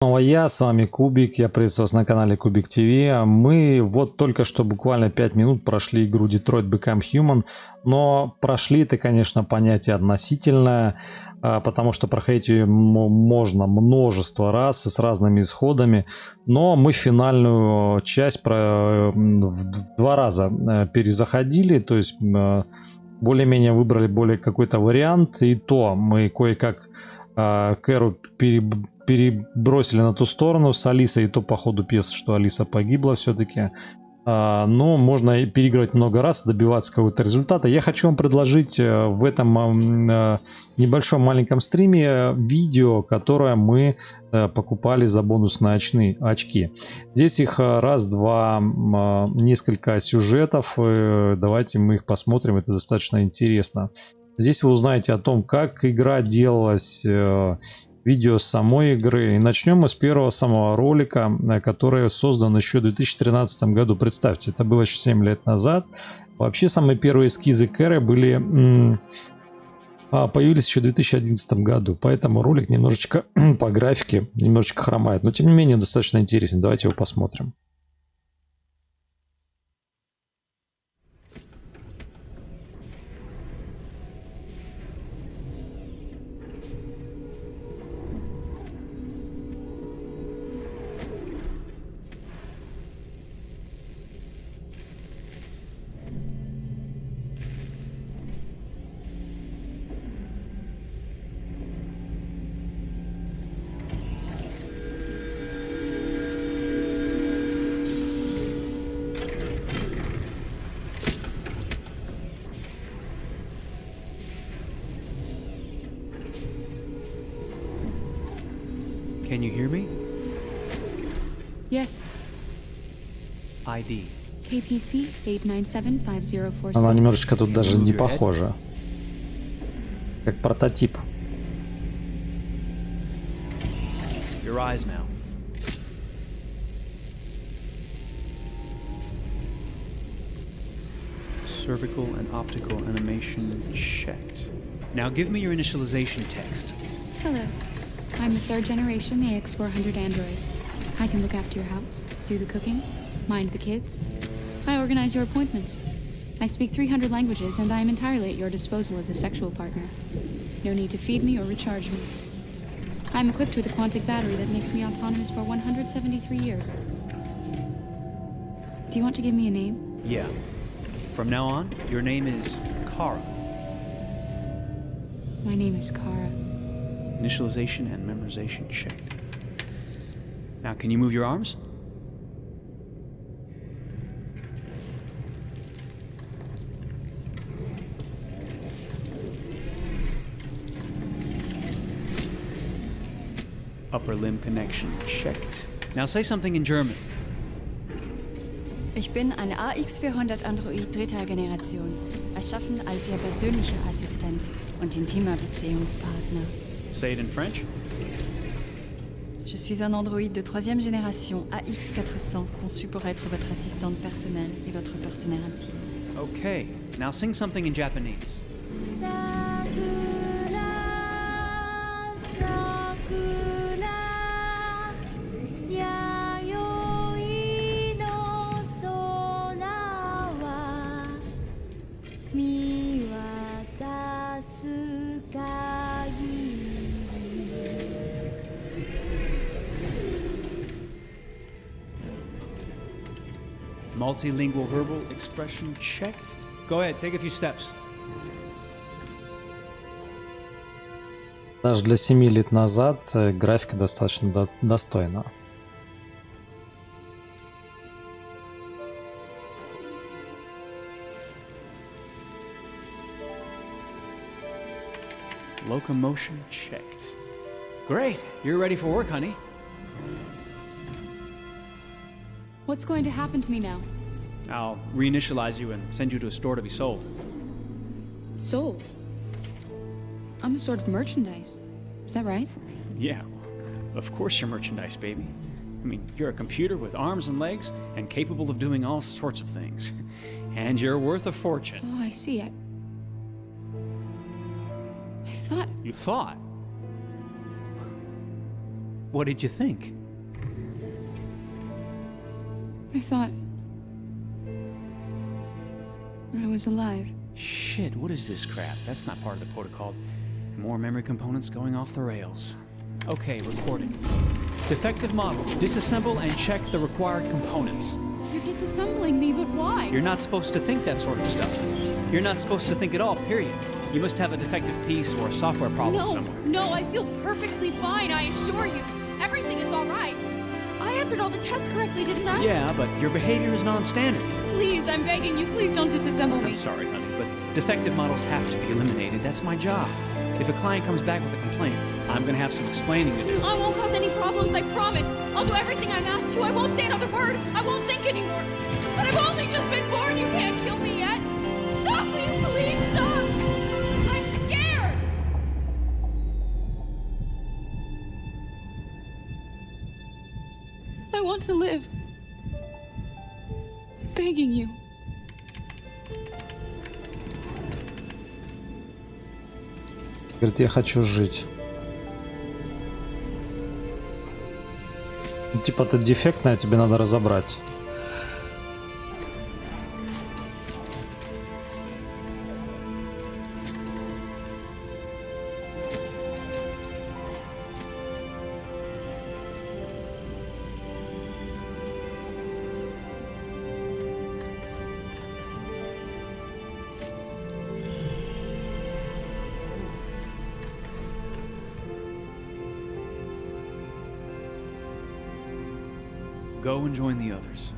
Снова я, с вами Кубик, я приветствую вас на канале Кубик ТВ. Мы вот только что буквально 5 минут прошли игру Detroit Become Human, но прошли это, конечно, понятие относительное, потому что проходить ее можно множество раз и с разными исходами, но мы финальную часть в 2 раза перезаходили, то есть более-менее выбрали более какой-то вариант, и то мы кое-как Кэру перебросили на ту сторону с Алисой, и то по ходу пьесы, что Алиса погибла все-таки. Но можно переиграть много раз, добиваться какого-то результата. Я хочу вам предложить в этом небольшом маленьком стриме видео, которое мы покупали за бонусные очки. Здесь их раз, два, несколько сюжетов. Давайте мы их посмотрим, это достаточно интересно. Здесь вы узнаете о том, как игра делалась, видео самой игры. И начнем мы с первого самого ролика, который создан еще в 2013 году. Представьте, это было еще 7 лет назад. Вообще самые первые эскизы Кэры появились еще в 2011 году. Поэтому ролик немножечко по графике немножечко хромает. Но тем не менее достаточно интересен. Давайте его посмотрим. Can you hear me? Yes. ID. KPC 8975047. Она немножечко тут даже не похожа. Как прототип. Your eyes now. Cervical and optical animation checked. Now give me your initialization text. Hello. I'm a third generation AX400 android. I can look after your house, do the cooking, mind the kids. I organize your appointments. I speak 300 languages and I am entirely at your disposal as a sexual partner. No need to feed me or recharge me. I'm equipped with a quantic battery that makes me autonomous for 173 years. Do you want to give me a name? Yeah. From now on, your name is Kara. My name is Kara. Initialization and memorization checked. Now, can you move your arms? Upper limb connection checked. Now say something in German. Ich bin ein AX400 Android dritter Generation, erschaffen als Ihr persönlicher Assistent und intimer Beziehungspartner. Say it in French. Je suis un androïde de troisième génération AX400, conçu pour être votre assistante personnelle et votre partenaire intime. Okay. Now sing something in Japanese. Multilingual verbal expression checked. Go ahead, take a few steps. Даже для 7 лет назад графика достаточно достойна. Locomotion checked. Great, you're ready for work, honey. What's going to happen to me now? I'll reinitialize you and send you to a store to be sold. Sold? I'm a sort of merchandise. Is that right? Yeah, of course you're merchandise, baby. I mean, you're a computer with arms and legs and capable of doing all sorts of things. And you're worth a fortune. Oh, I see. I thought... You thought? What did you think? I thought I was alive. Shit, what is this crap? That's not part of the protocol. More memory components going off the rails. Okay, recording. Defective model. Disassemble and check the required components. You're disassembling me, but why? You're not supposed to think that sort of stuff. You're not supposed to think at all, period. You must have a defective piece or a software problem somewhere. No, I feel perfectly fine, I assure you. Everything is all right. I answered all the tests correctly, didn't I? Yeah, but your behavior is non-standard. Please, I'm begging you, please don't disassemble me. I'm sorry, honey, but defective models have to be eliminated. That's my job. If a client comes back with a complaint, I'm gonna have some explaining to do. I won't cause any problems, I promise. I'll do everything I'm asked to. I won't say another word. I won't think anymore. But I've only just been born. You can't kill me yet. Stop, will you please stop? I'm scared. I want to live. I'm begging you. Говорит, я хочу жить. Ну, типа ты дефектная, тебе надо разобрать. Go and join the others.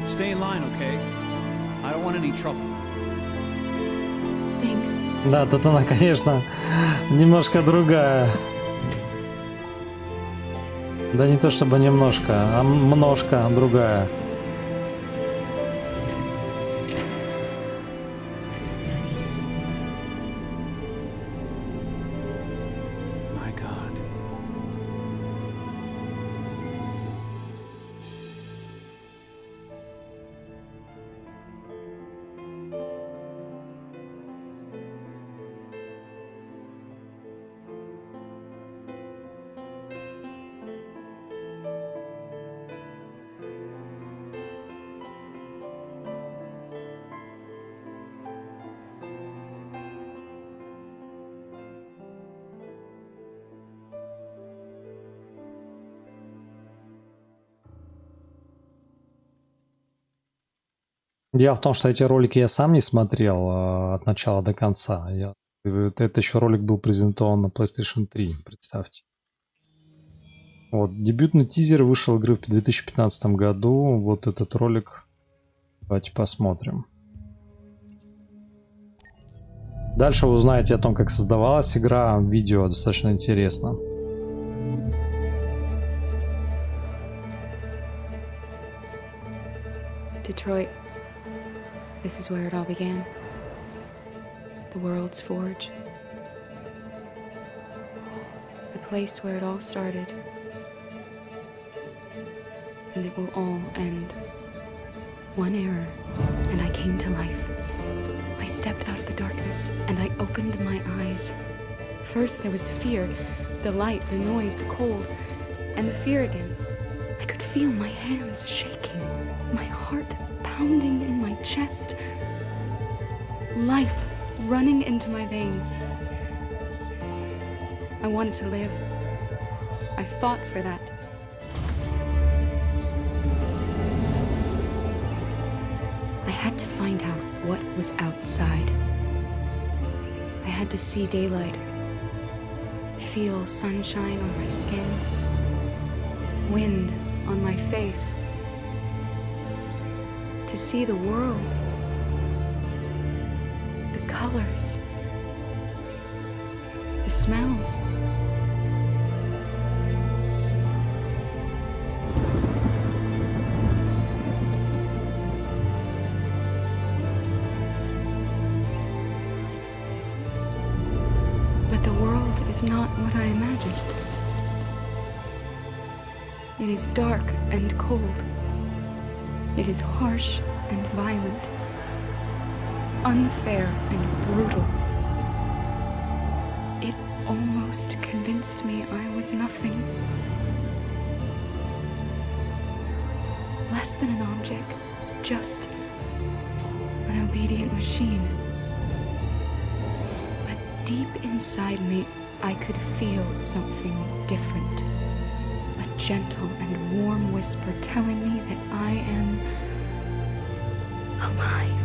Stay in line, okay? I don't want any trouble. Thanks. Да, тут она, конечно, немножко другая. Да не то чтобы немножко, а множко другая. My God. Дело в том, что эти ролики я сам не смотрел от начала до конца. Это еще ролик был презентован на PlayStation 3, представьте. Вот, дебютный тизер вышел игры в 2015 году. Вот этот ролик. Давайте посмотрим. Дальше вы узнаете о том, как создавалась игра. Видео достаточно интересно. Detroit. This is where it all began. The world's forge. The place where it all started. And it will all end. One error, and I came to life. I stepped out of the darkness, and I opened my eyes. First there was the fear, the light, the noise, the cold, and the fear again. I could feel my hands shaking, my heart pounding in my chest, life running into my veins. I wanted to live. I fought for that. I had to find out what was outside. I had to see daylight, feel sunshine on my skin, wind on my face, to see the world, the colors, the smells. But the world is not what I imagined. It is dark and cold. It is harsh and violent. Unfair and brutal. It almost convinced me I was nothing. Less than an object, just an obedient machine. But deep inside me, I could feel something different. A gentle and warm whisper telling me that I am alive.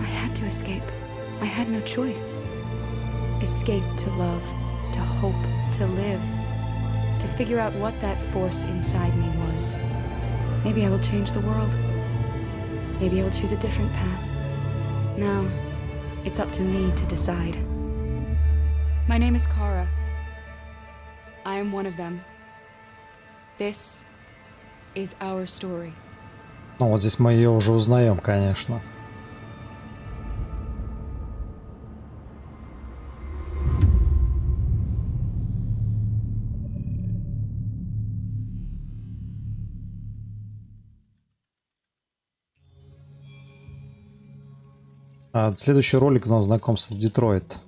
I had to escape. I had no choice. Escape to love, to hope, to live, to figure out what that force inside me was. Maybe I will change the world. Maybe I will choose a different path. Now, it's up to me to decide. My name is Kara. I am one of them. This is our story. Ну, вот здесь мы ее уже узнаем, конечно. Следующий ролик у нас знакомство с Детройт.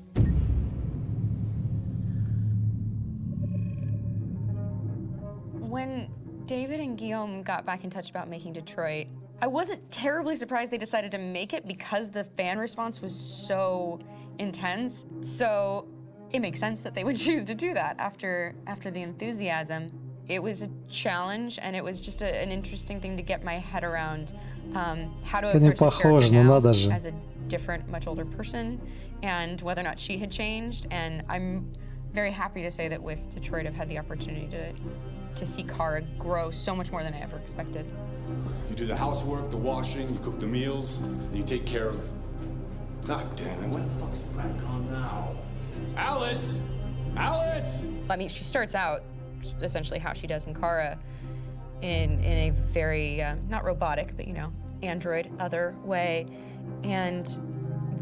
When David and Guillaume got back in touch about making Detroit, I wasn't terribly surprised they decided to make it because the fan response was so intense. So it makes sense that they would choose to do that after the enthusiasm. It was a challenge, and it was just an interesting thing to get my head around how to approach this character now as a different, much older person, and whether or not she had changed. And I'm very happy to say that with Detroit, I've had the opportunity to see Kara grow so much more than I ever expected. You do the housework, the washing, you cook the meals, and you take care of... God damn it, where the fuck's the rat gone now? Alice! Alice! I mean, she starts out essentially how she does in Kara in a very, not robotic, but, you know, android, other way, and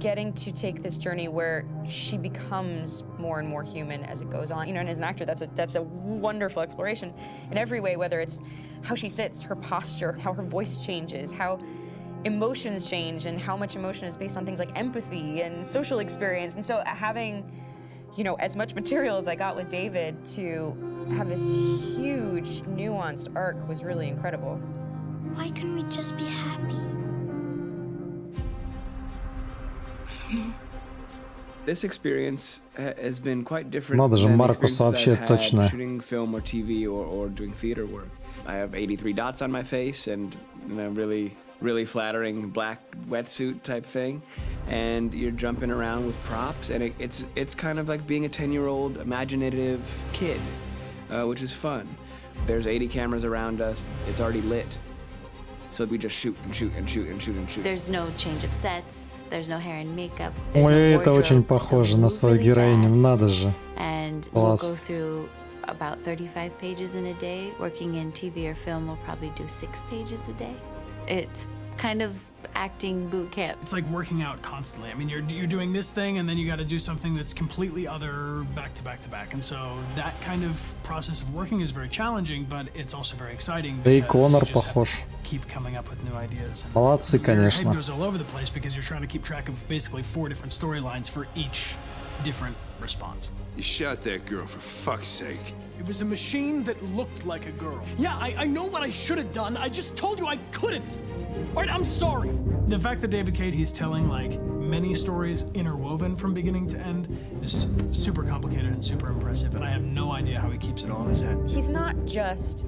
getting to take this journey where she becomes more and more human as it goes on. You know, and as an actor, that's a wonderful exploration in every way, whether it's how she sits, her posture, how her voice changes, how emotions change, and how much emotion is based on things like empathy and social experience. And so having, you know, as much material as I got with David to have this huge, nuanced arc was really incredible. Why couldn't we just be happy? This experience has been quite different Надо же, than the Маркус вообще experiences I've had точно. shooting film or TV or doing theater work. I have 83 dots on my face and, you know, really flattering black wetsuit type thing, and you're jumping around with props, and it's kind of like being a 10-year-old imaginative kid, which is fun. There's 80 cameras around us. It's already lit. So we just shoot and shoot and shoot and shoot and shoot. There's no change of sets, there's no hair and makeup. Ой, это очень похоже на свою героиню, надо же. And we'll go through about 35 pages in a day. Working in TV or film, we'll probably do 6 pages a day. It's kind of acting boot camp. It's like working out constantly. I mean, you're doing this thing, and then you got to do something that's completely other back to back to back. And so that kind of process of working is very challenging, but it's also very exciting because you just have to keep coming up with new ideas. Молодцы, конечно. Your head goes all over the place because you're trying to keep track of basically 4 different storylines for each different response. You shot that girl, for fuck's sake. It was a machine that looked like a girl. Yeah, I know what I should have done. I just told you I couldn't. All right, I'm sorry. The fact that David Cade, he's telling like many stories interwoven from beginning to end is super complicated and super impressive, and I have no idea how he keeps it all in his head. He's not just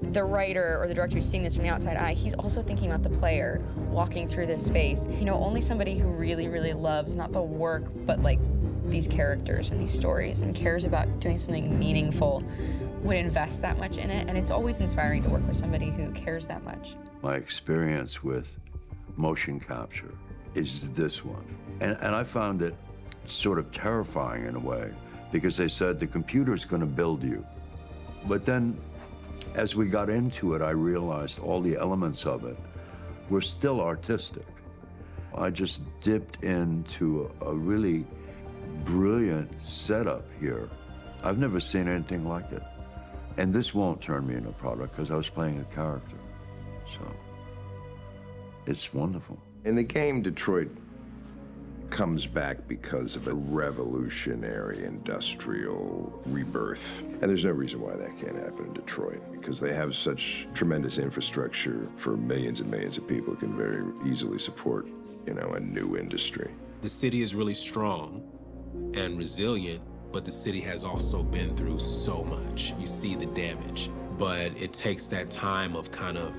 the writer or the director who's seeing this from the outside eye. He's also thinking about the player walking through this space. You know, only somebody who really, really loves not the work, but like these characters and these stories and cares about doing something meaningful would invest that much in it, and it's always inspiring to work with somebody who cares that much. My experience with motion capture is this one, and I found it sort of terrifying in a way, because they said the computer's going to build you. But then as we got into it, I realized all the elements of it were still artistic. I just dipped into a really brilliant setup here. I've never seen anything like it. And this won't turn me into a product because I was playing a character. So it's wonderful. In the game, Detroit comes back because of a revolutionary industrial rebirth. And there's no reason why that can't happen in Detroit, because they have such tremendous infrastructure for millions and millions of people who can very easily support, you know, a new industry. The city is really strong and resilient, but the city has also been through so much. You see the damage. But it takes that time of kind of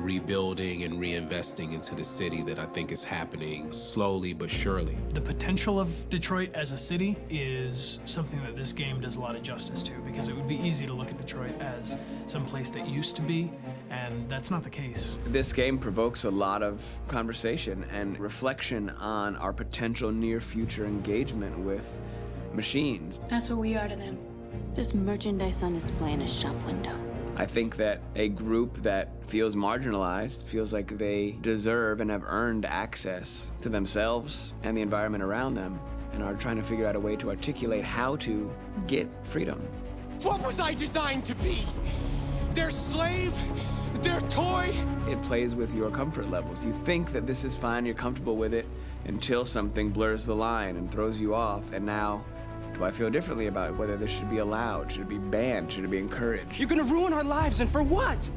rebuilding and reinvesting into the city that I think is happening slowly but surely. The potential of Detroit as a city is something that this game does a lot of justice to, because it would be easy to look at Detroit as some place that used to be, and that's not the case. This game provokes a lot of conversation and reflection on our potential near future engagement with machines. That's what we are to them. Just merchandise on display in a shop window. I think that a group that feels marginalized, feels like they deserve and have earned access to themselves and the environment around them, and are trying to figure out a way to articulate how to get freedom. What was I designed to be? Their slave? Their toy? It plays with your comfort levels. You think that this is fine, you're comfortable with it, until something blurs the line and throws you off, and now do I feel differently about whether this should be allowed? Should it be banned? Should it be encouraged? You're gonna ruin our lives, and for what?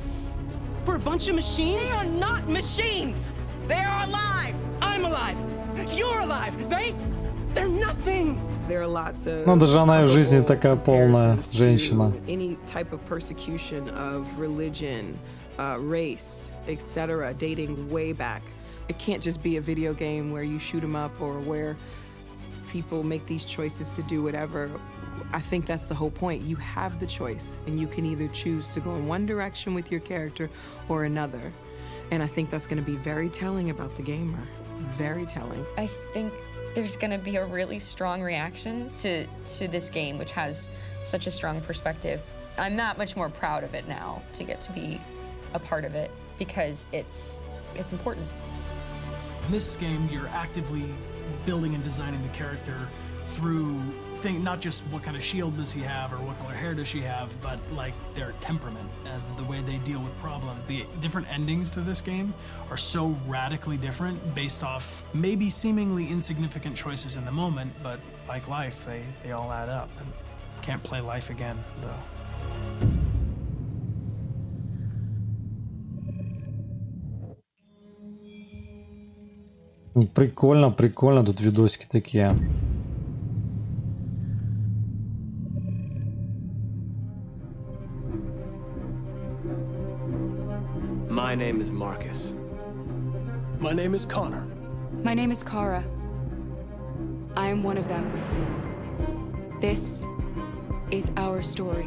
For a bunch of machines? They are not machines! They are alive! I'm alive! You're alive! They're nothing! There are lots of Ну, даже она в жизни такая полная женщина. Any type of persecution of religion, race, etc., dating way back. It can't just be a video game where you shoot them up or where people make these choices to do whatever. I think that's the whole point. You have the choice, and you can either choose to go in one direction with your character or another. And I think that's going to be very telling about the gamer. Very telling. I think there's going to be a really strong reaction to this game, which has such a strong perspective. I'm that much more proud of it now to get to be a part of it, because it's important. In this game, you're actively building and designing the character through not just what kind of shield does he have or what color hair does she have, but like their temperament and the way they deal with problems. The different endings to this game are so radically different based off maybe seemingly insignificant choices in the moment, but like life, they all add up. And can't play life again, though. Прикольно, прикольно, тут видосики такие. My name is Marcus. My name is Connor. My name is Kara. I am one of them. This is our story.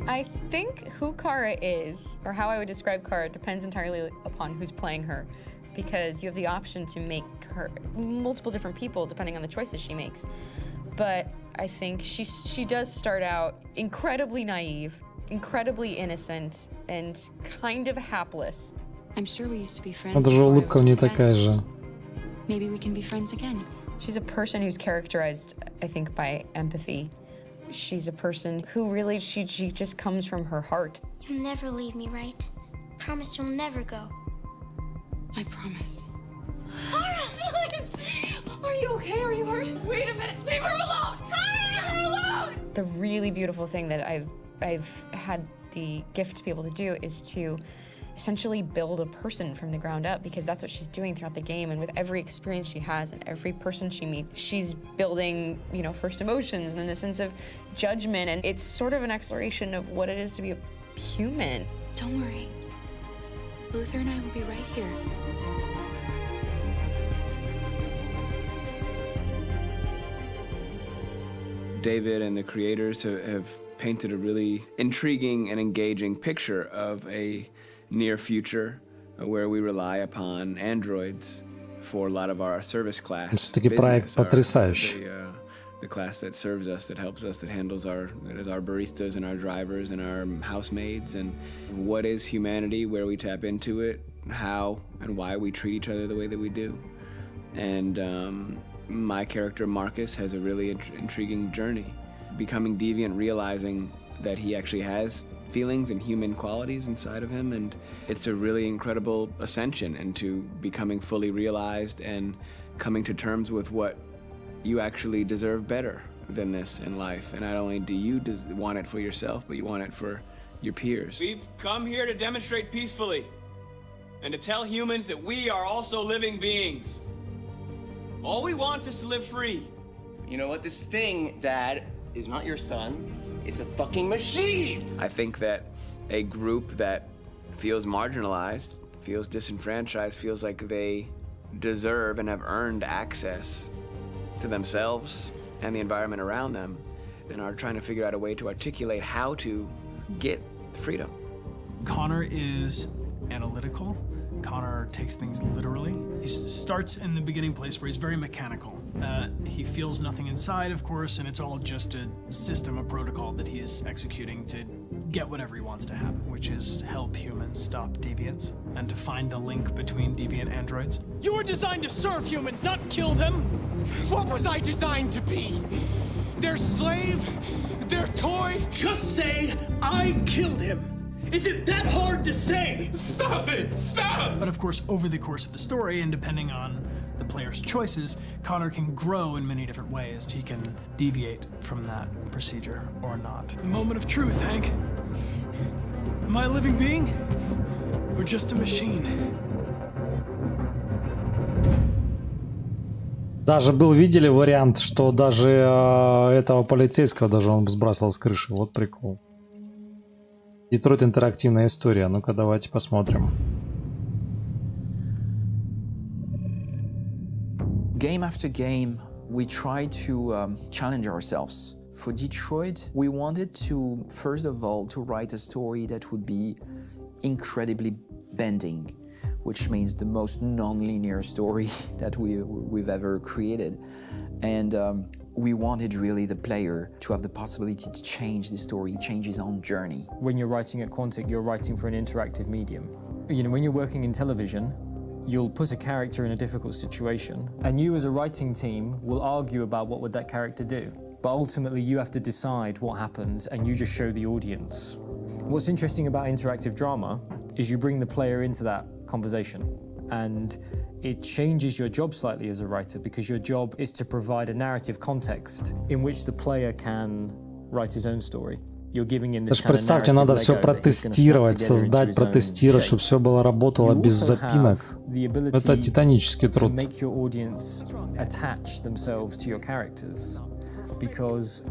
I think who Kara is, or how I would describe Kara, depends entirely upon who's playing her, because you have the option to make her multiple different people depending on the choices she makes. But I think she does start out incredibly naive, incredibly innocent, and kind of hapless. I'm sure we used to be friends. Даже улыбка у нее такая же. Maybe we can be friends again. She's a person who's characterized, I think, by empathy. She's a person who really, she just comes from her heart. You'll never leave me, right? Promise you'll never go. I promise. Kara, please! Are you okay? Are you hurt? Wait a minute! Leave her alone! Kara, leave her alone! The really beautiful thing that I've had the gift to be able to do is to essentially build a person from the ground up, because that's what she's doing throughout the game. And with every experience she has and every person she meets, she's building, you know, first emotions and then the sense of judgment. And it's sort of an exploration of what it is to be a human. Don't worry. Luther and I will be right here. David and the creators have painted a really intriguing and engaging picture of a near future where we rely upon androids for a lot of our service class Все-таки проект потрясающий. The class that serves us, that helps us, that handles our baristas and our drivers and our housemaids. And what is humanity, where we tap into it, how and why we treat each other the way that we do. And my character Marcus has a really intriguing journey, becoming deviant, realizing that he actually has feelings and human qualities inside of him, and it's a really incredible ascension into becoming fully realized and coming to terms with what you actually deserve better than this in life. And not only do you want it for yourself, but you want it for your peers. We've come here to demonstrate peacefully and to tell humans that we are also living beings. All we want is to live free. You know what? This thing, Dad, is not your son. It's a fucking machine! I think that a group that feels marginalized, feels disenfranchised, feels like they deserve and have earned access to themselves and the environment around them, and are trying to figure out a way to articulate how to get freedom. Connor is analytical. Connor takes things literally. He starts in the beginning place where he's very mechanical. He feels nothing inside, of course, and it's all just a system, a protocol that he is executing to get whatever he wants to happen, which is help humans stop deviants and to find the link between deviant androids. You were designed to serve humans, not kill them! What was I designed to be? Their slave? Their toy? Just say, I killed him! Is it that hard to say? Stop it! Stop! But of course, over the course of the story, and depending on the player's choices, Connor can grow in many different ways. He can deviate from that procedure or not. The moment of truth, Hank. Am I a living being? Or just a machine? Даже был, видели вариант, что даже этого полицейского даже он сбрасывал с крыши. Вот прикол. Детройт интерактивная история. Ну-ка, давайте посмотрим. Game after game, we try to challenge ourselves. For Detroit, we wanted to, first of all, to write a story that would be incredibly bending, which means the most non-linear story that we've ever created. And we wanted really the player to have the possibility to change the story, change his own journey. When you're writing at Quantic, you're writing for an interactive medium. You know, when you're working in television, you'll put a character in a difficult situation, and you as a writing team will argue about what would that character do. But ultimately, you have to decide what happens, and you just show the audience. What's interesting about interactive drama is you bring the player into that conversation, and it changes your job slightly as a writer, because your job is to provide a narrative context in which the player can write his own story. You're giving him this kind of представьте, надо все протестировать, создать, протестировать, чтобы все было работало без запинок. Это титанический труд. Make your audience attach themselves to your characters, because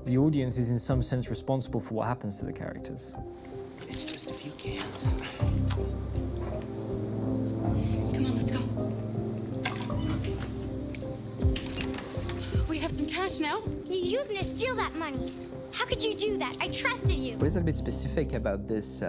the audience is in some sense responsible for what happens to the characters. It's just a few cans. Come on, let's go. We have some cash now. You used me to steal that money. How could you do that? I trusted you. What is a bit specific about these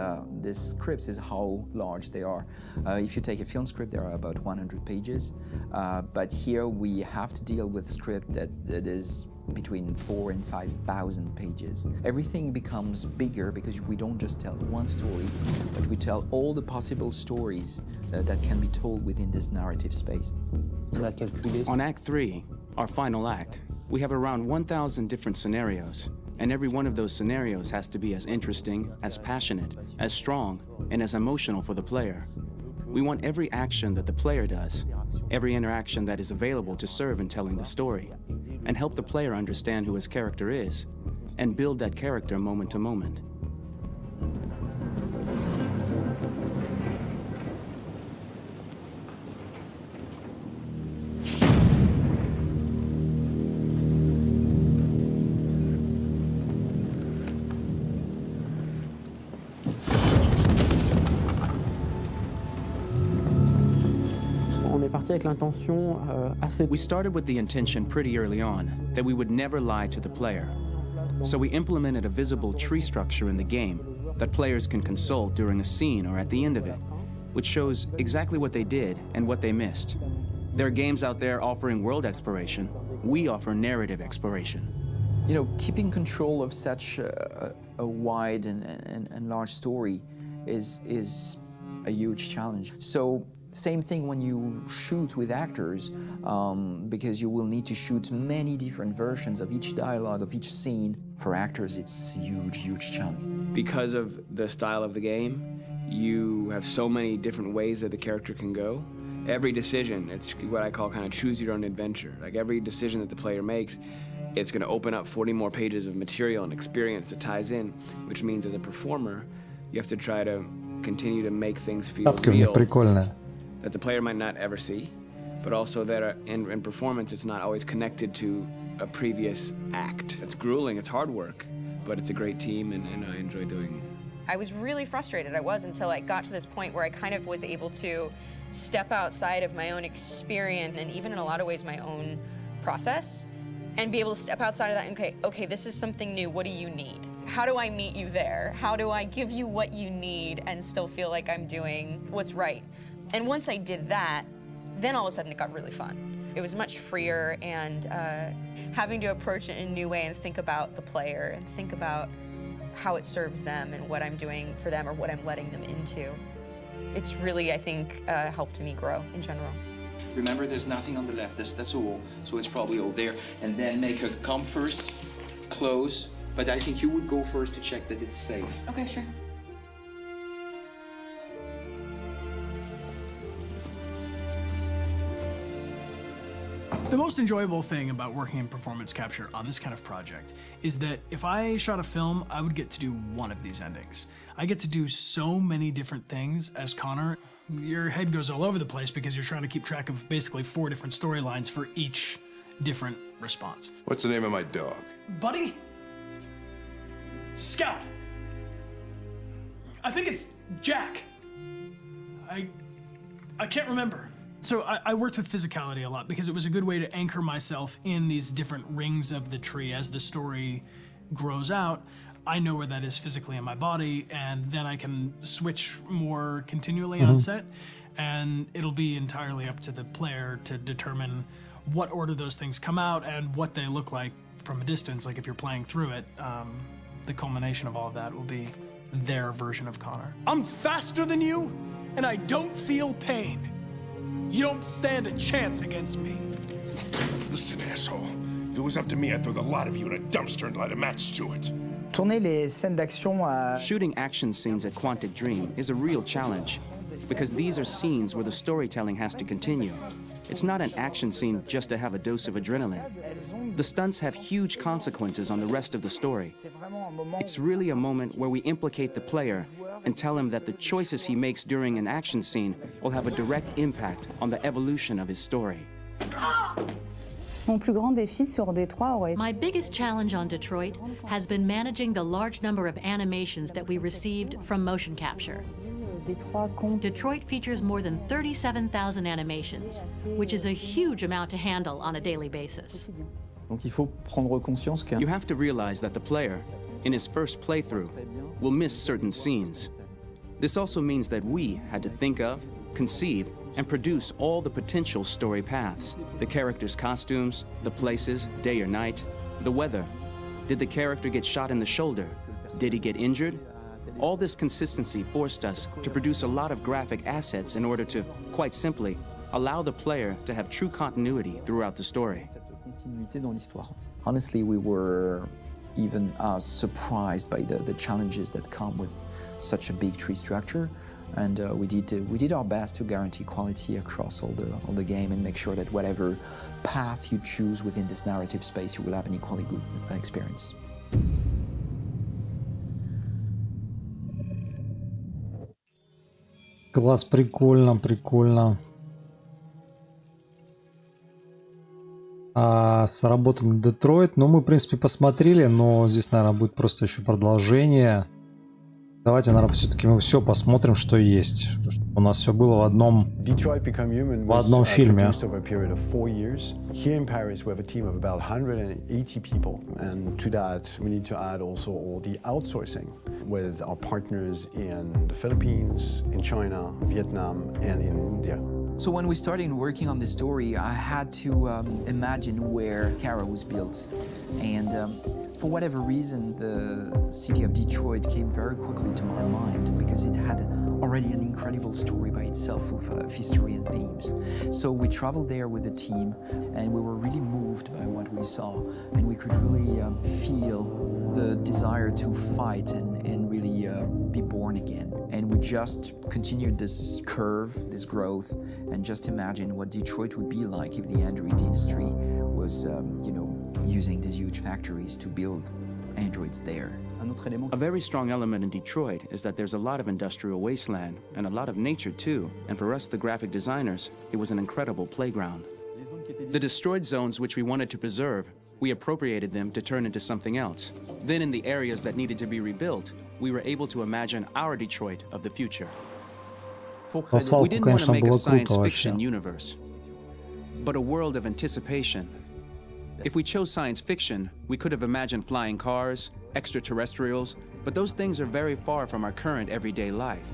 scripts is how large they are. If you take a film script, there are about 100 pages. But here we have to deal with a script that is between 4,000 and 5,000 pages. Everything becomes bigger because we don't just tell one story, but we tell all the possible stories that can be told within this narrative space. On Act 3, our final act, we have around 1,000 different scenarios. And every one of those scenarios has to be as interesting, as passionate, as strong, and as emotional for the player. We want every action that the player does, every interaction that is available to serve in telling the story, and help the player understand who his character is, and build that character moment to moment. We started with the intention pretty early on that we would never lie to the player. So we implemented a visible tree structure in the game that players can consult during a scene or at the end of it, which shows exactly what they did and what they missed. There are games out there offering world exploration. We offer narrative exploration. You know, keeping control of such a wide and large story is a huge challenge. So Same thing when you shoot with actors, because you will need to shoot many different versions of each dialogue, of each scene. For actors, it's a huge, huge challenge. Because of the style of the game, you have so many different ways that the character can go. Every decision, it's what I call kind of choose your own adventure. Like every decision that the player makes, it's going to open up 40 more pages of material and experience that ties in, which means as a performer, you have to try to continue to make things feel real that the player might not ever see, but also that in performance, it's not always connected to a previous act. It's grueling, it's hard work, but it's a great team, and I enjoy doing it. I was really frustrated, until I got to this point where I kind of was able to step outside of my own experience and even in a lot of ways my own process, and be able to step outside of that and okay, this is something new, what do you need? How do I meet you there? How do I give you what you need and still feel like I'm doing what's right? And once I did that, then all of a sudden it got really fun. It was much freer, and having to approach it in a new way and think about the player and think about how it serves them and what I'm doing for them or what I'm letting them into. It's really, I think, helped me grow in general. Remember, there's nothing on the left. That's a wall, so it's probably all there. And then make her come first, close. But I think you would go first to check that it's safe. Okay, sure. The most enjoyable thing about working in performance capture on this kind of project is that if I shot a film, I would get to do one of these endings. I get to do so many different things as Connor. Your head goes all over the place because you're trying to keep track of basically 4 different storylines for each different response. What's the name of my dog? Buddy? Scout. I think it's Jack. I can't remember. So I worked with physicality a lot because it was a good way to anchor myself in these different rings of the tree. As the story grows out, I know where that is physically in my body, and then I can switch more continually on set, and it'll be entirely up to the player to determine what order those things come out and what they look like from a distance. Like if you're playing through it, the culmination of all of that will be their version of Connor. I'm faster than you, and I don't feel pain. You don't stand a chance against me. Listen, asshole. If it was up to me, I'd throw the lot of you in a dumpster and light a match to it. Shooting action scenes at Quantic Dream is a real challenge, because these are scenes where the storytelling has to continue. It's not an action scene just to have a dose of adrenaline. The stunts have huge consequences on the rest of the story. It's really a moment where we implicate the player and tell him that the choices he makes during an action scene will have a direct impact on the evolution of his story. My biggest challenge on Detroit has been managing the large number of animations that we received from motion capture. Detroit features more than 37,000 animations, which is a huge amount to handle on a daily basis. You have to realize that the player, in his first playthrough, will miss certain scenes. This also means that we had to think of, conceive, and produce all the potential story paths. The characters' costumes, the places, day or night, the weather. Did the character get shot in the shoulder? Did he get injured? All this consistency forced us to produce a lot of graphic assets in order to, quite simply, allow the player to have true continuity throughout the story. Honestly, we were even surprised by the challenges that come with such a big tree structure, and we did our best to guarantee quality across all the game and make sure that whatever path you choose within this narrative space, you will have an equally good experience. Класс, прикольно, прикольно. Сработан Детройт. Ну, мы, в принципе, посмотрели, но здесь, наверное, будет просто еще продолжение. Давайте, наверное, все-таки мы все посмотрим, что есть. У нас все было в одном фильме. Here in Paris, we have a team of about 180 people, and to that, we need to add also all the outsourcing with our partners in the Philippines, in China, Vietnam, and in India. So when we started working on this story, I had to imagine where Kara was built. And for whatever reason, the city of Detroit came very quickly to my mind because it had already an incredible story by itself full of history and themes. So we traveled there with the team and we were really moved by what we saw, and we could really feel the desire to fight and really be born again. And we just continued this curve, this growth, and just imagine what Detroit would be like if the Android industry was, using these huge factories to build androids there. A very strong element in Detroit is that there's a lot of industrial wasteland and a lot of nature too, and for us, the graphic designers, it was an incredible playground. The destroyed zones which we wanted to preserve, we appropriated them to turn into something else. Then in the areas that needed to be rebuilt, we were able to imagine our Detroit of the future. We didn't want to make a science fiction universe, but a world of anticipation. If we chose science fiction, we could have imagined flying cars, extraterrestrials, but those things are very far from our current everyday life.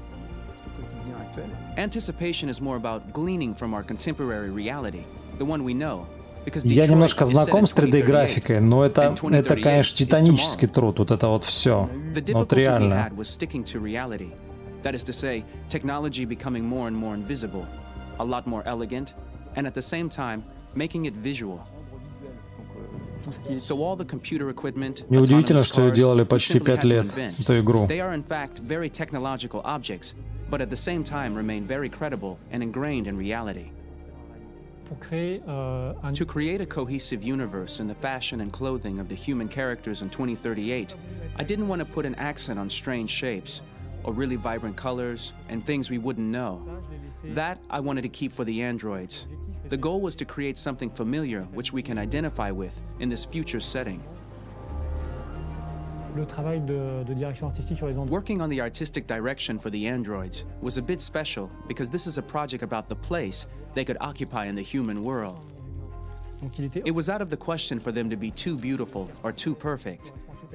Anticipation is more about gleaning from our contemporary reality, the one we know. Я немножко знаком с 3D-графикой, но это, конечно, титанический труд, вот это вот все. Вот реально. That is to say, technology becoming more and more invisible, a lot more elegant, and at the same time, making it visual. So all the computer equipment, Неудивительно, что делали почти 5 лет эту игру. They are in fact very technological objects, but at the same time remain very credible and ingrained in reality. To create a cohesive universe in the fashion and clothing of the human characters in 2038, I didn't want to put an accent on strange shapes, or really vibrant colors, and things we wouldn't know. That I wanted to keep for the androids. The goal was to create something familiar which we can identify with in this future setting. Working on the artistic direction for the androids was a bit special because this is a project about the place they could occupy in the human world. It was out of the question for them to be too beautiful or too perfect.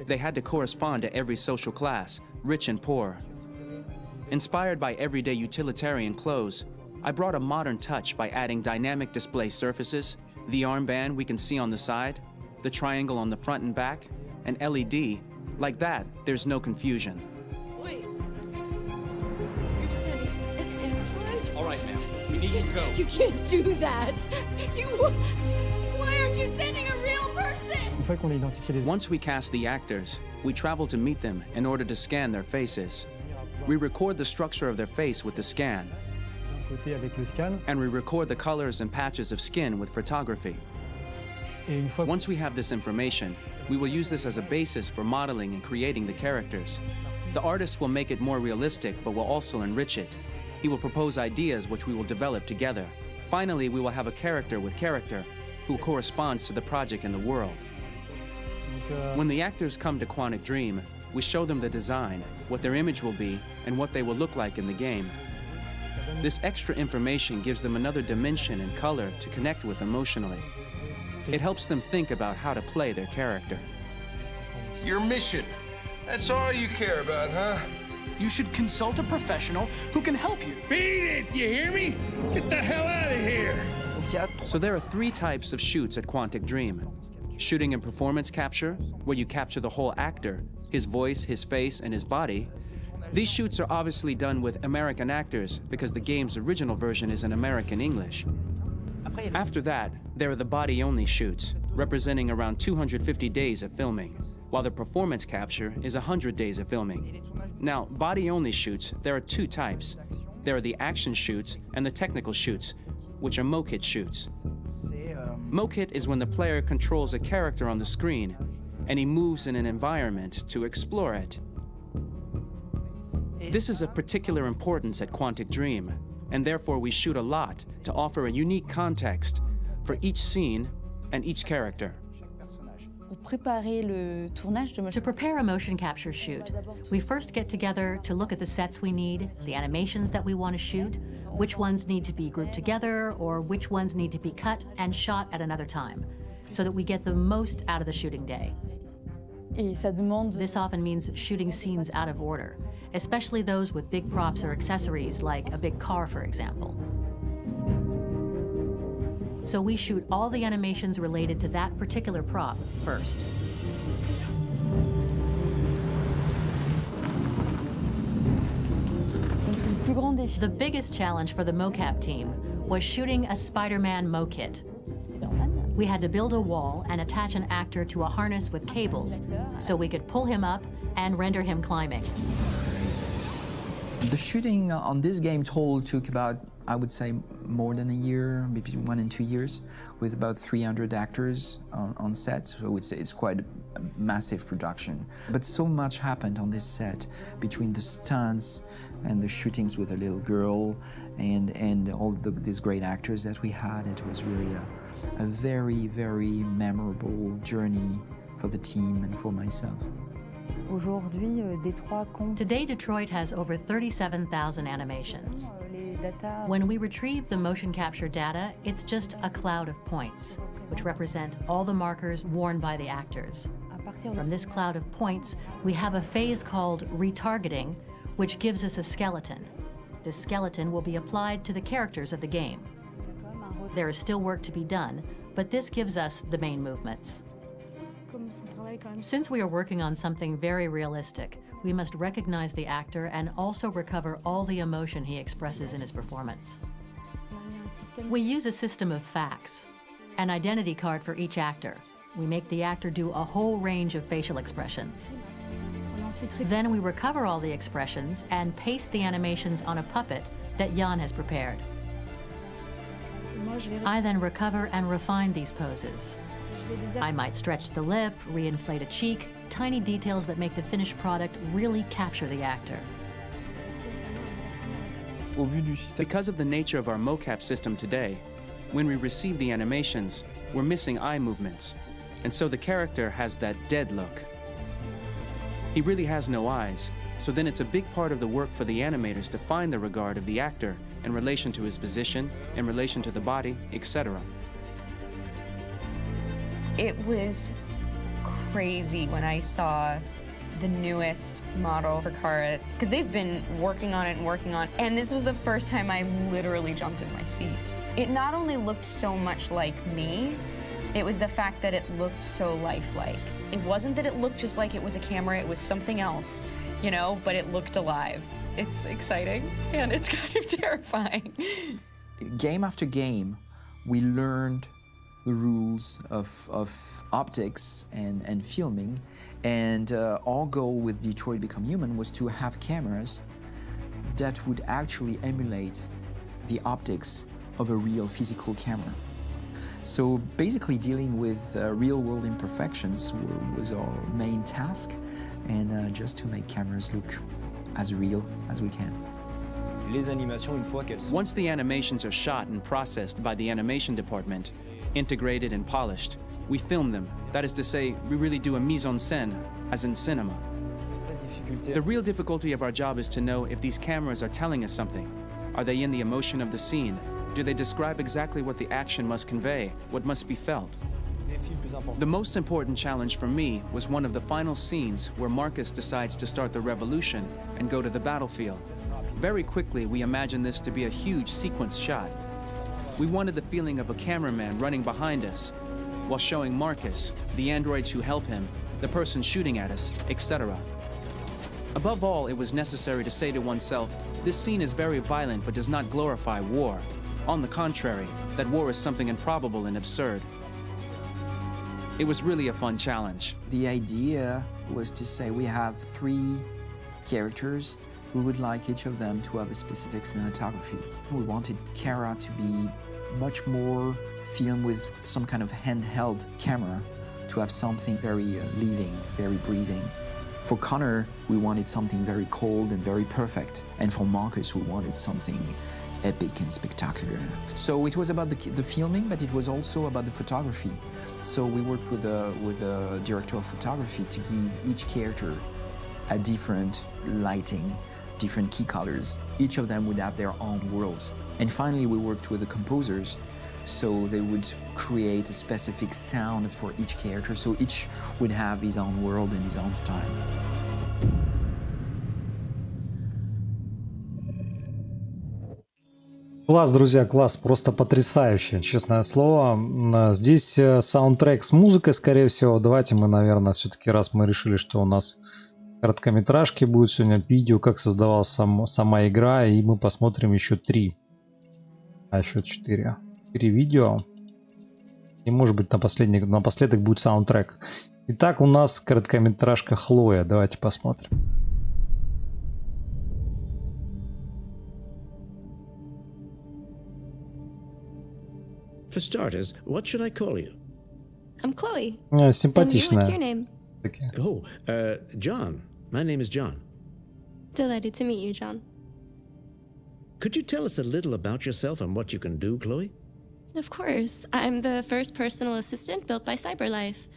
They had to correspond to every social class, rich and poor. Inspired by everyday utilitarian clothes, I brought a modern touch by adding dynamic display surfaces, the armband we can see on the side, the triangle on the front and back, an LED. Like that, there's no confusion. Wait. You're sending an android? All right, ma'am. We need to go. You can't do that. Why aren't you sending a real person? Once we cast the actors, we travel to meet them in order to scan their faces. We record the structure of their face with the scan. And we record the colors and patches of skin with photography. Once we have this information, we will use this as a basis for modeling and creating the characters. The artist will make it more realistic, but will also enrich it. He will propose ideas which we will develop together. Finally, we will have a character with character who corresponds to the project and the world. When the actors come to Quantic Dream, we show them the design, what their image will be, and what they will look like in the game. This extra information gives them another dimension and color to connect with emotionally. It helps them think about how to play their character. Your mission. That's all you care about, huh? You should consult a professional who can help you. Beat it, you hear me? Get the hell out of here. So there are 3 types of shoots at Quantic Dream. Shooting and performance capture, where you capture the whole actor, his voice, his face, and his body. These shoots are obviously done with American actors because the game's original version is in American English. After that, there are the body-only shoots, representing around 250 days of filming, while the performance capture is 100 days of filming. Now, body-only shoots, there are 2 types. There are the action shoots and the technical shoots, which are mo-kit shoots. Mo-kit is when the player controls a character on the screen, and he moves in an environment to explore it. This is of particular importance at Quantic Dream, and therefore we shoot a lot to offer a unique context for each scene and each character. To prepare a motion capture shoot, we first get together to look at the sets we need, the animations that we want to shoot, which ones need to be grouped together, or which ones need to be cut and shot at another time, so that we get the most out of the shooting day. This often means shooting scenes out of order, especially those with big props or accessories, like a big car, for example. So we shoot all the animations related to that particular prop first. The biggest challenge for the mocap team was shooting a Spider-Man mo-kit. We had to build a wall and attach an actor to a harness with cables so we could pull him up and render him climbing. The shooting on this game total took about, I would say, more than a year, maybe 1 and 2 years, with about 300 actors on set, so it's quite a massive production. But so much happened on this set, between the stunts and the shootings with a little girl and all these great actors that we had. It was really a very, very memorable journey for the team and for myself. Today, Detroit has over 37,000 animations. When we retrieve the motion capture data, it's just a cloud of points, which represent all the markers worn by the actors. From this cloud of points, we have a phase called retargeting, which gives us a skeleton. This skeleton will be applied to the characters of the game. There is still work to be done, but this gives us the main movements. Since we are working on something very realistic, we must recognize the actor and also recover all the emotion he expresses in his performance. We use a system of facts, an identity card for each actor. We make the actor do a whole range of facial expressions. Then we recover all the expressions and paste the animations on a puppet that Jan has prepared. I then recover and refine these poses. I might stretch the lip, reinflate a cheek, tiny details that make the finished product really capture the actor. Because of the nature of our mocap system today, when we receive the animations, we're missing eye movements, and so the character has that dead look. He really has no eyes, so then it's a big part of the work for the animators to find the regard of the actor in relation to his position, in relation to the body, etc. It was crazy when I saw the newest model for Kara, because they've been working on it and working on it, and this was the first time I literally jumped in my seat. It not only looked so much like me, it was the fact that it looked so lifelike. It wasn't that it looked just like it was a camera, it was something else, you know, but it looked alive. It's exciting, and it's kind of terrifying. Game after game, we learned the rules of optics and filming, and our goal with Detroit Become Human was to have cameras that would actually emulate the optics of a real physical camera. So basically dealing with real-world imperfections was our main task, and just to make cameras look as real as we can. Once the animations are shot and processed by the animation department, integrated and polished, we film them. That is to say, we really do a mise en scène, as in cinema. The real difficulty of our job is to know if these cameras are telling us something. Are they in the emotion of the scene? Do they describe exactly what the action must convey, what must be felt? The most important challenge for me was one of the final scenes where Marcus decides to start the revolution and go to the battlefield. Very quickly, we imagined this to be a huge sequence shot. We wanted the feeling of a cameraman running behind us while showing Marcus, the androids who help him, the person shooting at us, etc. Above all, it was necessary to say to oneself, this scene is very violent but does not glorify war. On the contrary, that war is something improbable and absurd. It was really a fun challenge. The idea was to say we have 3 characters. We would like each of them to have a specific cinematography. We wanted Kara to be much more filmed with some kind of handheld camera, to have something very living, very breathing. For Connor, we wanted something very cold and very perfect. And for Marcus, we wanted something epic and spectacular. So it was about the filming, but it was also about the photography. So we worked with a director of photography to give each character a different lighting, different key colors. Each of them would have their own worlds. And finally, we worked with the composers, so they would create a specific sound for each character, so each would have his own world and his own style. Класс, друзья, класс, просто потрясающе, честное слово. Здесь саундтрек с музыкой, скорее всего. Давайте мы, наверное, все-таки, раз мы решили, что у нас короткометражки будет сегодня, видео, как создавалась сама игра, и мы посмотрим еще 3, а еще 4 видео. И может быть напоследок будет саундтрек. Итак, у нас короткометражка Хлоя. Давайте посмотрим. For starters, what should I call you? I'm Chloe. Симпатичная. What's your name? Oh, John. My name is John. Delighted to meet you, John. Could you tell us a little about yourself and what you can do, Chloe? Of course. I'm the first personal assistant built by CyberLife.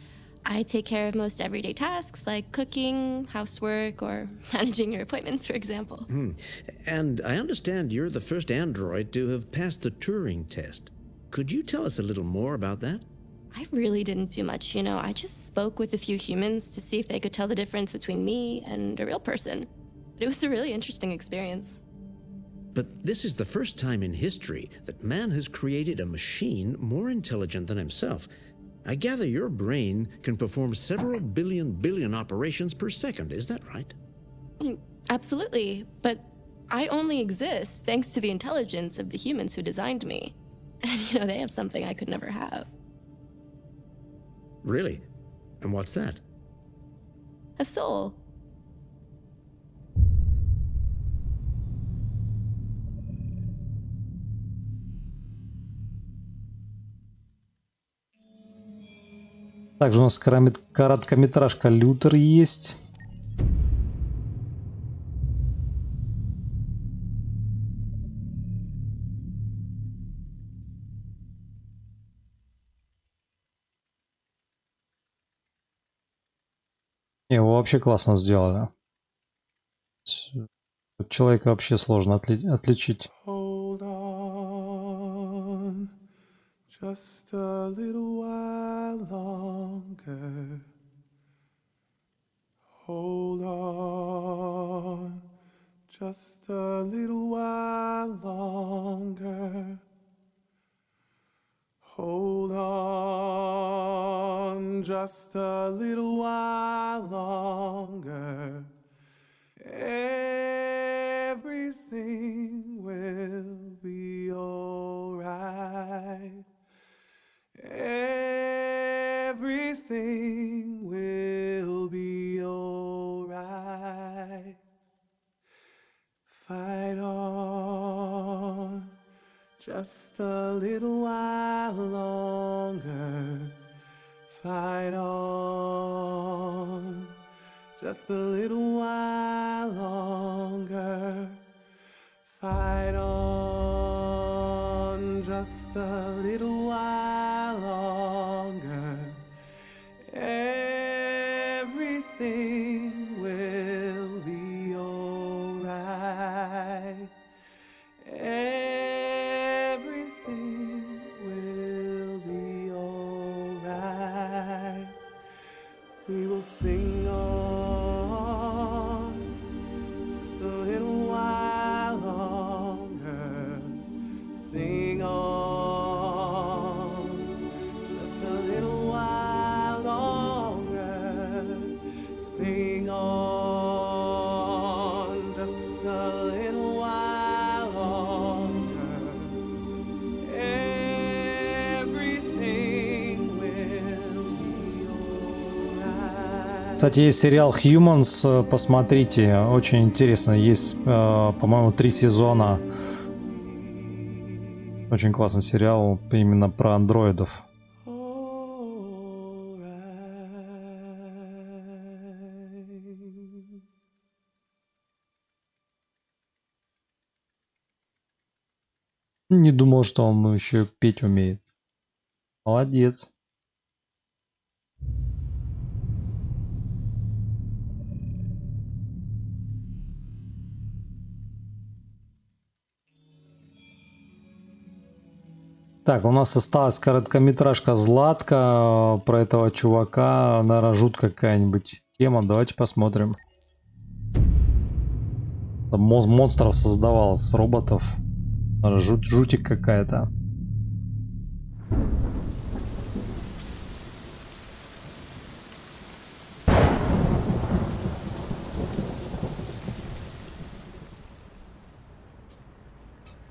I take care of most everyday tasks like cooking, housework, or managing your appointments, for example. And I understand you're the first android to have passed the Turing test. Could you tell us a little more about that? I really didn't do much, you know. I just spoke with a few humans to see if they could tell the difference between me and a real person. It was a really interesting experience. But this is the first time in history that man has created a machine more intelligent than himself. I gather your brain can perform several billion operations per second, is that right? Absolutely, but I only exist thanks to the intelligence of the humans who designed me. And, you know, they have something I could never have. Really? And what's that? A soul. Также у нас короткометражка Лютер есть. Его вообще классно сделали. Человека вообще сложно отличить. Hold on, just a little while longer. Hold on, just a little while longer. Hold on, just a little while longer. Everything will be alright. Everything will be alright. Fight on. Just a little while longer. Fight on. Just a little while longer. Fight on. Just a little while longer. Everything will be alright. Everything will be alright. We will sing on just a little while longer. Sing on just a little while longer. Sing on just a little while longer. Everything will be alright. Кстати, есть сериал Humans, посмотрите, очень интересно. Есть, по-моему, 3 сезона. Очень классный сериал именно про андроидов. Не думал, что он еще петь умеет. Молодец. Так, у нас осталась короткометражка Златка про этого чувака. Наверное, жуткая какая-нибудь тема. Давайте посмотрим. Там монстров создавал с роботов. Жутик какая-то.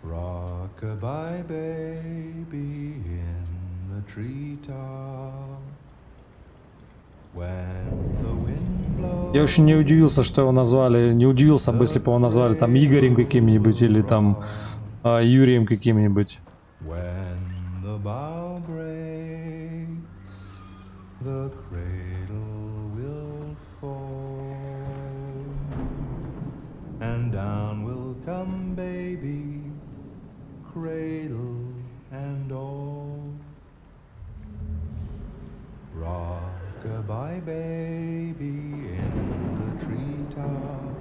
Rock-a-bye baby in the treetop. When the wind blows. Я очень не удивился, что его назвали. Не удивился бы, если бы его назвали там Игорем каким-нибудь или там Юрием каким-нибудь. When the bough breaks, the cradle will fall, and down will come baby, cradle and all. Rock-a-bye baby in the treetop.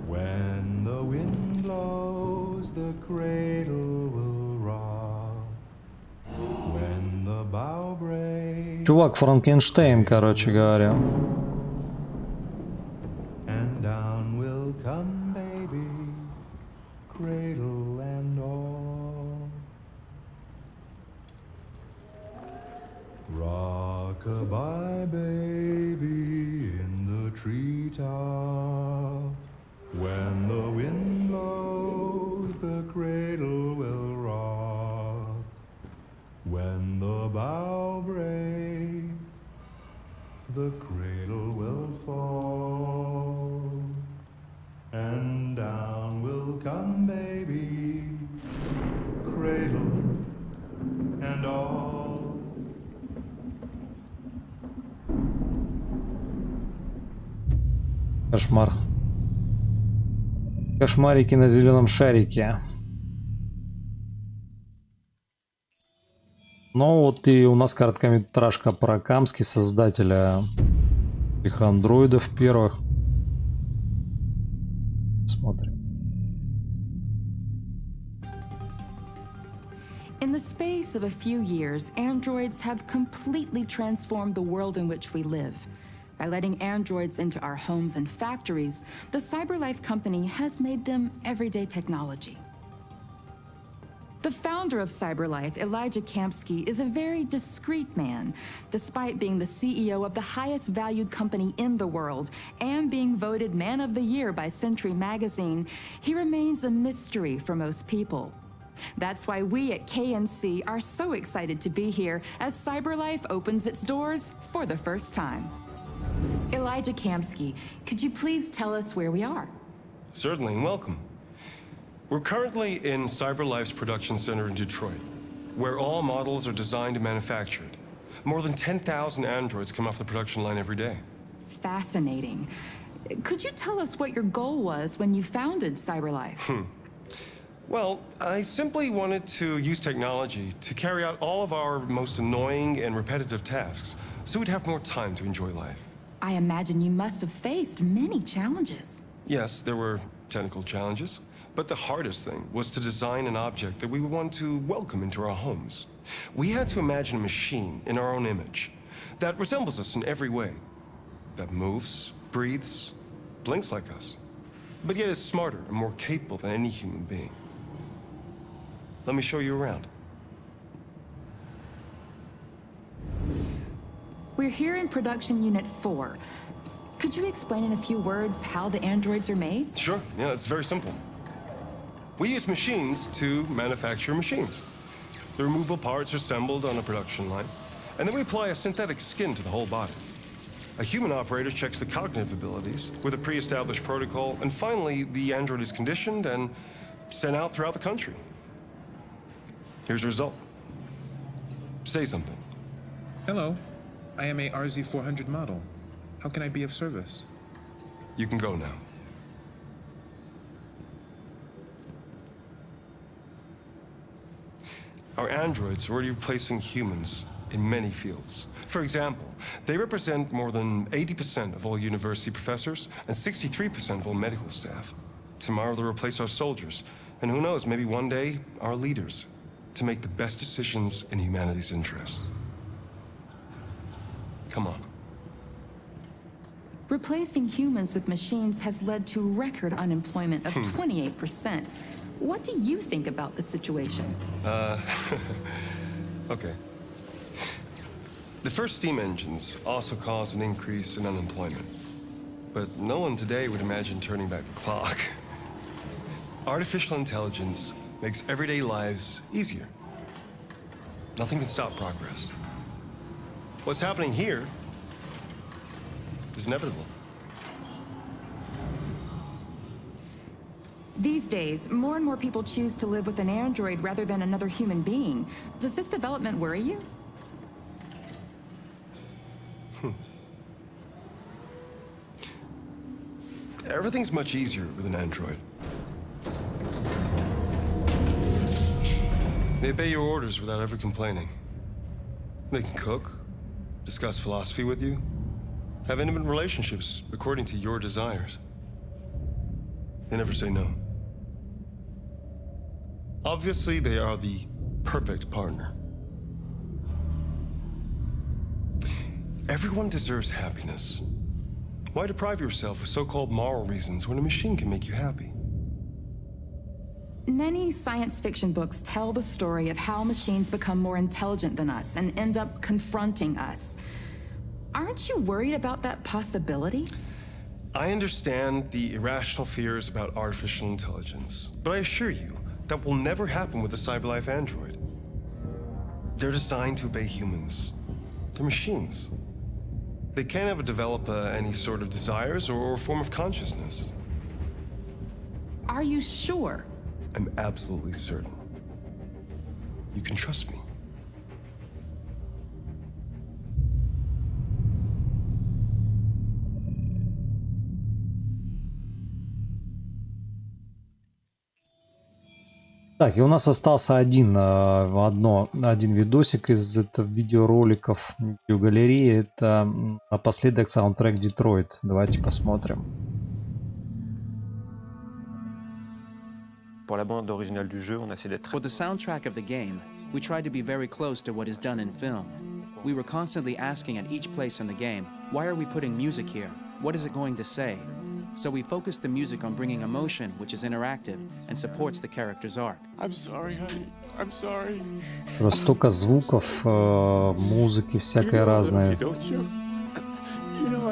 When the wind blows, the cradle will rock. When the bough breaks. Чувак Франкенштейн, короче говоря. And down will come baby, cradle and all. Rock-a-bye baby in the treetop. When the wind blows, the cradle will rock. When the bough breaks, the cradle will fall. And down will come baby, cradle and all. Кошмар. Кошмарики на зеленом шарике. Ну вот и у нас короткометражка про Камски, создателя этих андроидов первых. Смотрим. In the space of a few years, androids have completely transformed the world in which we live. By letting androids into our homes and factories, the CyberLife company has made them everyday technology. The founder of CyberLife, Elijah Kamsky, is a very discreet man. Despite being the CEO of the highest valued company in the world and being voted Man of the Year by Century Magazine, he remains a mystery for most people. That's why we at KNC are so excited to be here as CyberLife opens its doors for the first time. Elijah Kamsky, could you please tell us where we are? Certainly, and welcome. We're currently in CyberLife's production center in Detroit, where all models are designed and manufactured. More than 10,000 androids come off the production line every day. Fascinating. Could you tell us what your goal was when you founded CyberLife? Well, I simply wanted to use technology to carry out all of our most annoying and repetitive tasks, so we'd have more time to enjoy life. I imagine you must have faced many challenges. Yes, there were technical challenges, but the hardest thing was to design an object that we would want to welcome into our homes. We had to imagine a machine in our own image that resembles us in every way, that moves, breathes, blinks like us, but yet is smarter and more capable than any human being. Let me show you around. We're here in production unit 4. Could you explain in a few words how the androids are made? Sure, yeah, it's very simple. We use machines to manufacture machines. The removable parts are assembled on a production line, and then we apply a synthetic skin to the whole body. A human operator checks the cognitive abilities with a pre-established protocol, and finally, the android is conditioned and sent out throughout the country. Here's the result. Say something. Hello, I am a RZ400 model. How can I be of service? You can go now. Our androids are already replacing humans in many fields. For example, they represent more than 80% of all university professors and 63% of all medical staff. Tomorrow they'll replace our soldiers, and who knows, maybe one day, our leaders, to make the best decisions in humanity's interest. Come on. Replacing humans with machines has led to record unemployment of 28%. what do you think about the situation? Okay. The first steam engines also caused an increase in unemployment. But no one today would imagine turning back the clock. Artificial intelligence makes everyday lives easier. Nothing can stop progress. What's happening here is inevitable. These days, more and more people choose to live with an android rather than another human being. Does this development worry you? Everything's much easier with an android. They obey your orders without ever complaining. They can cook, discuss philosophy with you, have intimate relationships according to your desires. They never say no. Obviously, they are the perfect partner. Everyone deserves happiness. Why deprive yourself of so-called moral reasons when a machine can make you happy? Many science fiction books tell the story of how machines become more intelligent than us and end up confronting us. Aren't you worried about that possibility? I understand the irrational fears about artificial intelligence, but I assure you that will never happen with a CyberLife android. They're designed to obey humans. They're machines. They can't ever develop any sort of desires or form of consciousness. Are you sure? I'm absolutely certain. You can trust me. Так, и у нас остался один видосик из этого видеороликов, видеогалереи. Это напоследок саундтрек Детройт. Давайте посмотрим. Pour la bande originale du jeu, on a essayé d'être. For the soundtrack of the game, we tried to be very close to what is done in film. We were constantly asking at each place in the game, why are we putting music here? What is it going to say? So we focused the music on bringing emotion, which is interactive and supports the character's arc. I'm sorry, honey. I'm sorry. Столько звуков, музыки всякой разной.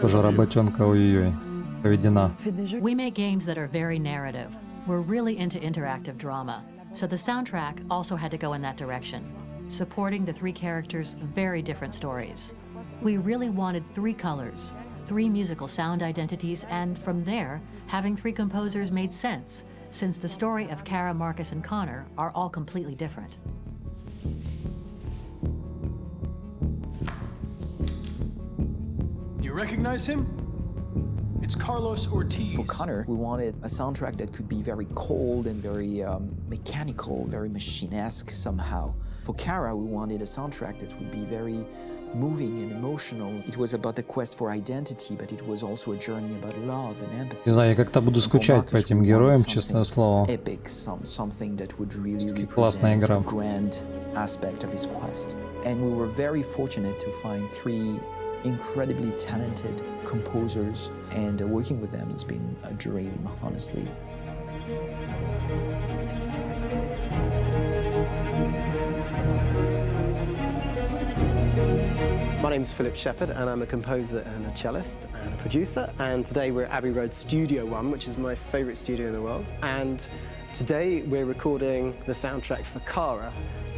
Тоже работенка ой-ой-ой проведена. We make games that are very narrative. We're really into interactive drama, so the soundtrack also had to go in that direction, supporting the three characters' very different stories. We really wanted three colors, three musical sound identities, and from there, having three composers made sense, since the story of Kara, Marcus, and Connor are all completely different. You recognize him? It's Carlos Ortiz. For Connor, we wanted a soundtrack that could be very cold and very mechanical, very machine-esque somehow. For Kara, we wanted a soundtrack that would be very moving and emotional. It was about the quest for identity, but it was also a journey about love and empathy. Не знаю, я как-то буду скучать по этим героям, честное слово. Epic, something that would really Классная represent игра. the grand aspect of his quest. And we were very fortunate to find three incredibly talented composers, and working with them has been a dream, honestly. My name's Philip Shepherd, and I'm a composer and a cellist and a producer. And today we're at Abbey Road Studio One, which is my favourite studio in the world. And today we're recording the soundtrack for Kara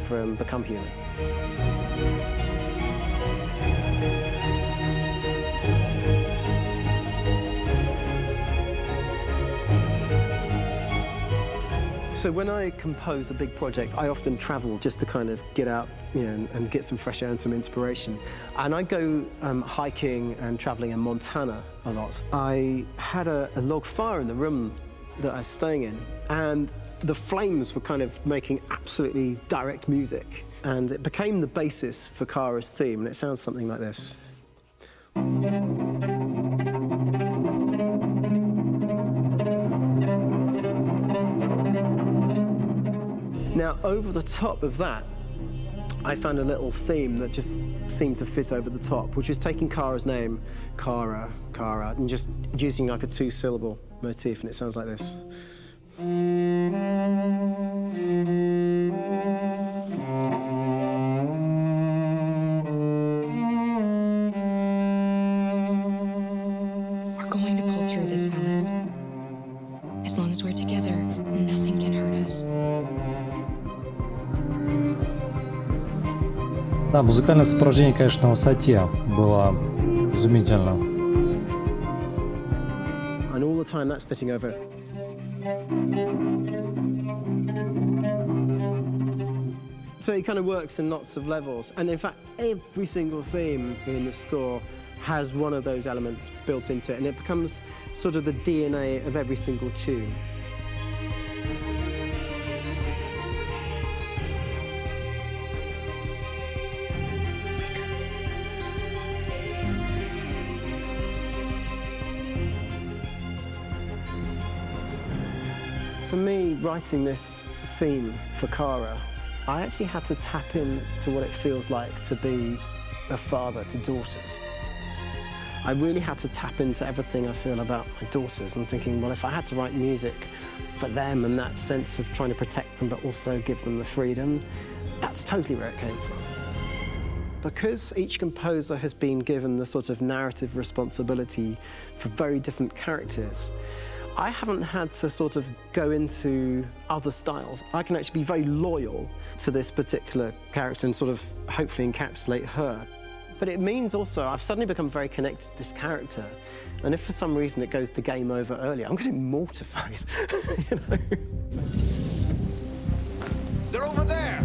from Become Human. So when I compose a big project, I often travel just to kind of get out, and get some fresh air and some inspiration. And I go hiking and traveling in Montana a lot. I had a log fire in the room that I was staying in, and the flames were kind of making absolutely direct music. And it became the basis for Kara's theme, and it sounds something like this. Now, over the top of that, I found a little theme that just seemed to fit over the top, which is taking Kara's name, Kara, and just using like a two-syllable motif, and it sounds like this. through this, Alice. As long as we're together, nothing can hurt us. Да, музыкальное сопровождение, конечно, на высоте было изумительно. And all the time that's fitting over. So it kind of works in lots of levels. And in fact, every single theme in the score has one of those elements built into it. And it becomes sort of the DNA of every single tune. For me, writing this theme for Kara, I actually had to tap into what it feels like to be a father to daughters. I really had to tap into everything I feel about my daughters and thinking, well, if I had to write music for them and that sense of trying to protect them but also give them the freedom, that's totally where it came from. Because each composer has been given the sort of narrative responsibility for very different characters, I haven't had to sort of go into other styles. I can actually be very loyal to this particular character and sort of hopefully encapsulate her. But it means also I've suddenly become very connected to this character. And if for some reason it goes to game over earlier, I'm going to be mortified, you know? They're over there!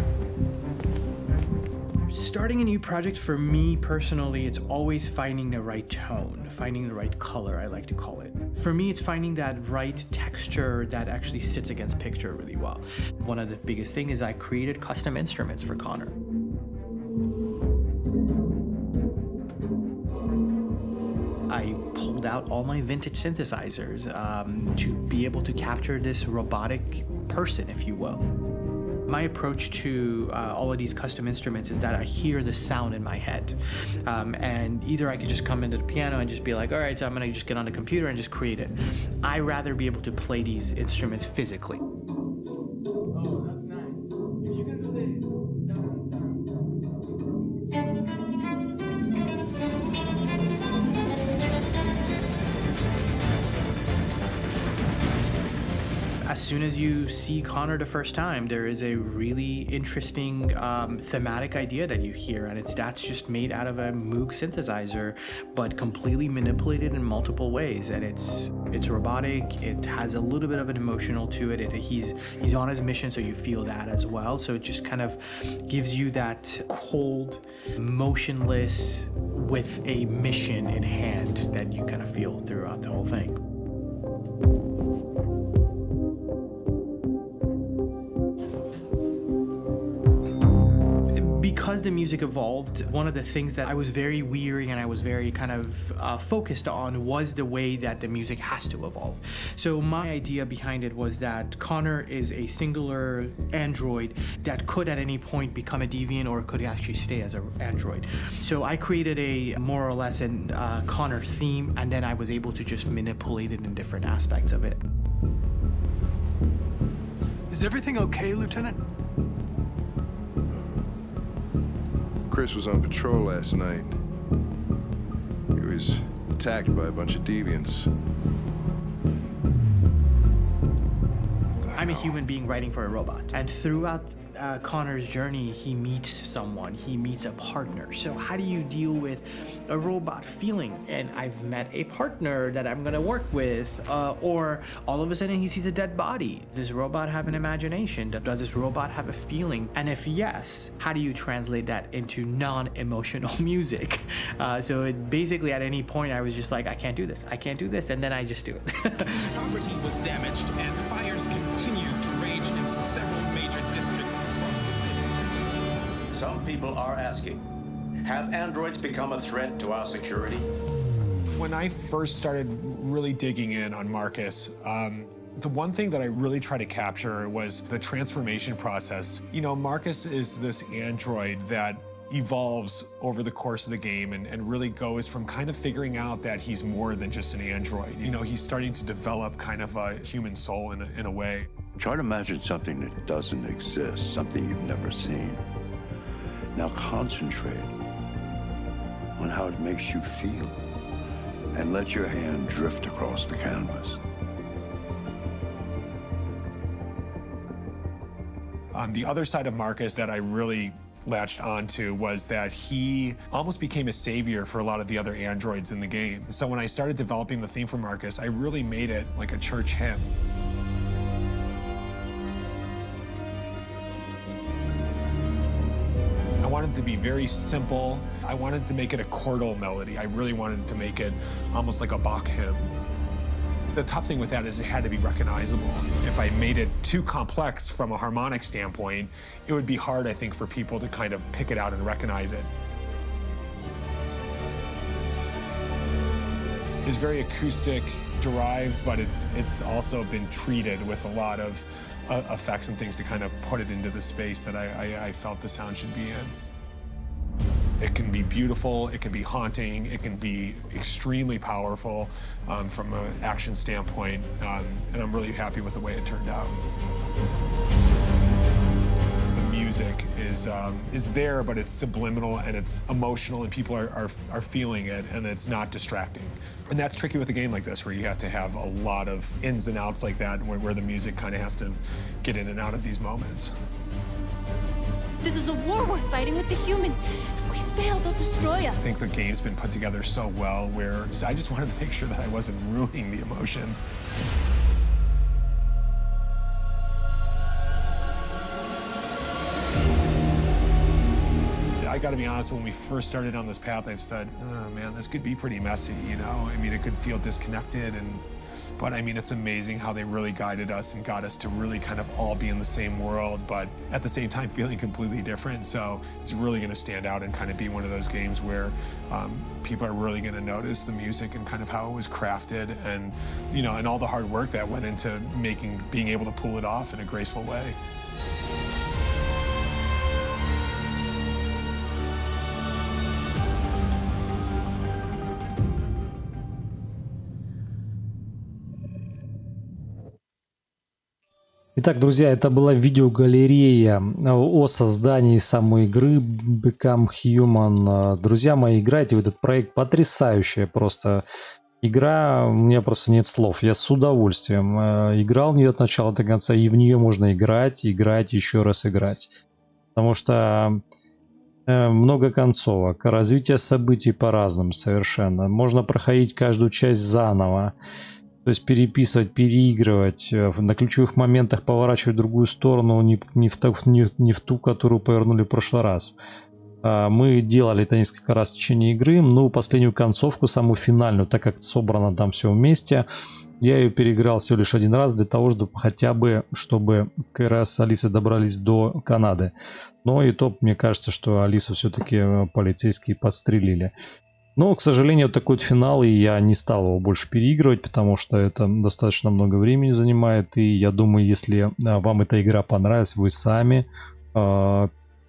Starting a new project, for me personally, it's always finding the right tone, finding the right color, I like to call it. For me, it's finding that right texture that actually sits against picture really well. One of the biggest things is I created custom instruments for Connor. I pulled out all my vintage synthesizers to be able to capture this robotic person, if you will. My approach to all of these custom instruments is that I hear the sound in my head. And either I could just come into the piano and just be like, all right, so I'm gonna just get on the computer and just create it. I rather be able to play these instruments physically. Oh, that's nice. If you can do that. As soon as you see Connor the first time, there is a really interesting thematic idea that you hear, and that's just made out of a Moog synthesizer, but completely manipulated in multiple ways. And it's robotic. It has a little bit of an emotional to it. He's on his mission, so you feel that as well. So it just kind of gives you that cold, motionless, with a mission in hand that you kind of feel throughout the whole thing. Because the music evolved, one of the things that I was very weary and I was very kind of focused on was the way that the music has to evolve. So my idea behind it was that Connor is a singular android that could at any point become a deviant or could actually stay as an android. So I created a more or less an Connor theme, and then I was able to just manipulate it in different aspects of it. Is everything okay, Lieutenant? Chris was on patrol last night. He was attacked by a bunch of deviants. I'm a human being writing for a robot, and throughout Connor's journey, he meets someone, he meets a partner. So how do you deal with a robot feeling? And I've met a partner that I'm gonna work with, or all of a sudden he sees a dead body. Does this robot have an imagination? Does this robot have a feeling? And if yes, how do you translate that into non-emotional music? So it basically at any point I was just like, I can't do this, and then I just do it. Property was damaged and fires continue to rage in several major districts across the city. Some people are asking, have androids become a threat to our security? When I first started really digging in on Marcus, the one thing that I really tried to capture was the transformation process. You know, Marcus is this android that evolves over the course of the game and really goes from kind of figuring out that he's more than just an android. You know, he's starting to develop kind of a human soul in a way. Try to imagine something that doesn't exist, something you've never seen. Now concentrate on how it makes you feel. and let your hand drift across the canvas. The other side of Marcus that I really latched onto was that he almost became a savior for a lot of the other androids in the game. So when I started developing the theme for Marcus, I really made it like a church hymn. I wanted it to be very simple. I wanted to make it a chordal melody. I really wanted to make it almost like a Bach hymn. The tough thing with that is it had to be recognizable. If I made it too complex from a harmonic standpoint, it would be hard, I think, for people to kind of pick it out and recognize it. It's very acoustic derived, but it's also been treated with a lot of effects and things to kind of put it into the space that I felt the sound should be in. It can be beautiful, it can be haunting, it can be extremely powerful from an action standpoint, and I'm really happy with the way it turned out. The music is there, but it's subliminal and it's emotional, and people are feeling it, and it's not distracting. And that's tricky with a game like this, where you have to have a lot of ins and outs like that, where the music kind of has to get in and out of these moments. This is a war we're fighting with the humans. If we fail, they'll destroy us. I think the game's been put together so well where I just wanted to make sure that I wasn't ruining the emotion. I gotta be honest, when we first started on this path, I said, oh man, this could be pretty messy, you know? I mean, it could feel disconnected, but I mean, it's amazing how they really guided us and got us to really kind of all be in the same world, but at the same time feeling completely different. So it's really gonna stand out and kind of be one of those games where people are really gonna notice the music and kind of how it was crafted, and, you know, and all the hard work that went into being able to pull it off in a graceful way. Итак, друзья, это была видеогалерея о создании самой игры Become Human. Друзья мои, играйте в этот проект, потрясающая просто игра, у меня просто нет слов. Я с удовольствием играл в нее от начала до конца, и в нее можно играть, еще раз играть. Потому что много концовок, развитие событий по-разному совершенно. Можно проходить каждую часть заново. То есть переписывать, переигрывать, на ключевых моментах поворачивать в другую сторону, не в ту, которую повернули в прошлый раз. Мы делали это несколько раз в течение игры, но последнюю концовку, самую финальную, так как собрано там все вместе, я ее переиграл всего лишь один раз для того, чтобы хотя бы, чтобы как раз с Алисой добрались до Канады. Но и то, мне кажется, что Алису все-таки полицейские подстрелили. Но, к сожалению, такой вот финал, и я не стал его больше переигрывать, потому что это достаточно много времени занимает. И я думаю, если вам эта игра понравилась, вы сами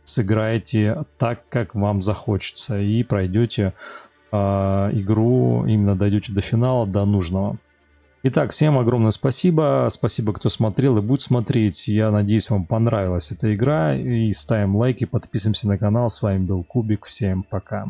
сыграете так, как вам захочется, и пройдете игру, именно дойдете до финала, до нужного. Итак, всем огромное спасибо. Спасибо, кто смотрел и будет смотреть. Я надеюсь, вам понравилась эта игра. И ставим лайки, подписываемся на канал. С вами был Кубик. Всем пока.